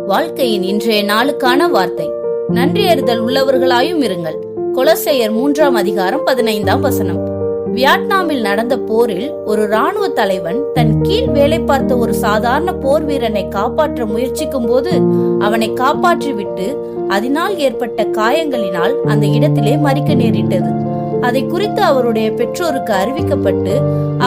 வாழ்க்கையின் இன்றைய நாளுக்கான வார்த்தை. நன்றியறிதல் உள்ளவர்களாயும் இருங்கள். கொலோசையர் 3:15 வியட்நாமில் நடந்த போரில் ஒரு ராணுவ தலைவன் தன் கீழ் வேலை பார்த்த ஒரு சாதாரண போர் வீரனை காப்பாற்ற முயற்சிக்கும் போது அவனை காப்பாற்றிவிட்டு அதனால் ஏற்பட்ட காயங்களினால் அந்த இடத்திலே மரிக்க நேரிட்டது. அதை குறித்து அவருடைய பெற்றோருக்கு அறிவிக்கப்பட்டு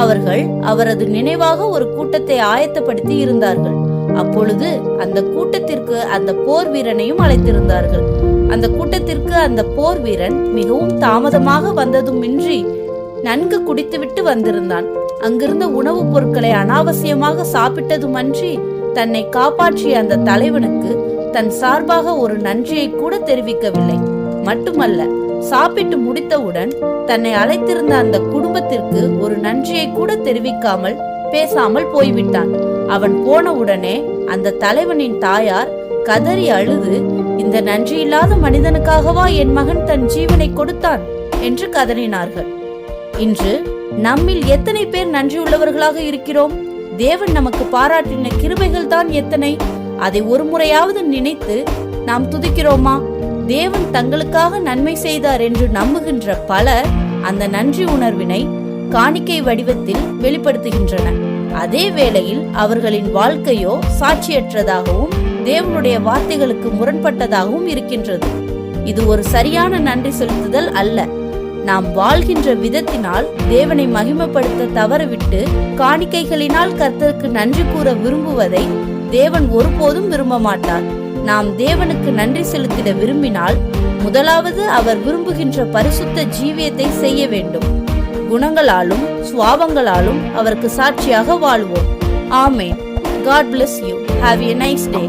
அவர்கள் அவரது நினைவாக ஒரு கூட்டத்தை ஆயத்தப்படுத்தி இருந்தார்கள். அப்பொழுது அந்த கூட்டத்திற்கு அந்த போர் வீரனையும் அழைத்திருந்தார்கள். அந்த கூட்டத்திற்கு அந்த போர் வீரன் மிகவும் தாமதமாக வந்ததுமின்றி நன்கு குடித்துவிட்டு வந்திருந்தான். அங்கிருந்த உணவுப் பொருட்களை அனாவசியமாக சாப்பிட்டதுமன்றி தன்னை காப்பாற்றிய அந்த தலைவனுக்கு தன் சார்பாக ஒரு நன்றியை கூட தெரிவிக்கவில்லை. மட்டுமல்ல, சாப்பிட்டு முடித்தவுடன் தன்னை அழைத்திருந்த அந்த குடும்பத்திற்கு ஒரு நன்றியை கூட தெரிவிக்காமல் பேசாமல் போய்விட்டான். அவன் போன உடனே அந்த தலைவனின் தாயார் கதறி அழுது, இந்த நன்றியில்லாத மனிதனுக்காகவா என் மகன் தன் ஜீவனை கொடுத்தான் என்று கதறினார்கள். இன்று நம்மில் எத்தனை பேர் நன்றி உள்ளவர்களாக இருக்கிறோம்? தேவன் நமக்கு பாராட்டின கிருபைகள் தான் எத்தனை! அதை ஒரு முறையாவது நினைத்து நாம் துதிக்கிறோமா? தேவன் தங்களுக்காக நன்மை செய்தார் என்று நம்புகின்ற பலர் அந்த நன்றி உணர்வினை காணிக்கை வடிவத்தில் வெளிப்படுத்துகின்றன. அதே வேளையில் அவர்களின் வாழ்க்கையோ சாட்சியற்றதாகவும் தேவனுடைய வார்த்தைகளுக்கு முரண்பட்டதாகவும் இருக்கின்றது. இது ஒரு சரியான நன்றி செலுத்துதல் அல்ல. நாம் வாழ்கின்ற விதத்தினால் தேவனை மகிமைப்படுத்த தவறவிட்டு காணிக்கைகளினால் கர்த்தருக்கு நன்றி கூற விரும்புவதை தேவன் ஒருபோதும் விரும்ப மாட்டார். நாம் தேவனுக்கு நன்றி செலுத்திட விரும்பினால் முதலாவது அவர் விரும்புகின்ற பரிசுத்த ஜீவியத்தை செய்ய வேண்டும். குணங்களாலும் சுவாபங்களாலும் அவருக்கு சாட்சியாக வாழ்வோம். ஆமென். God bless you. Have a nice day.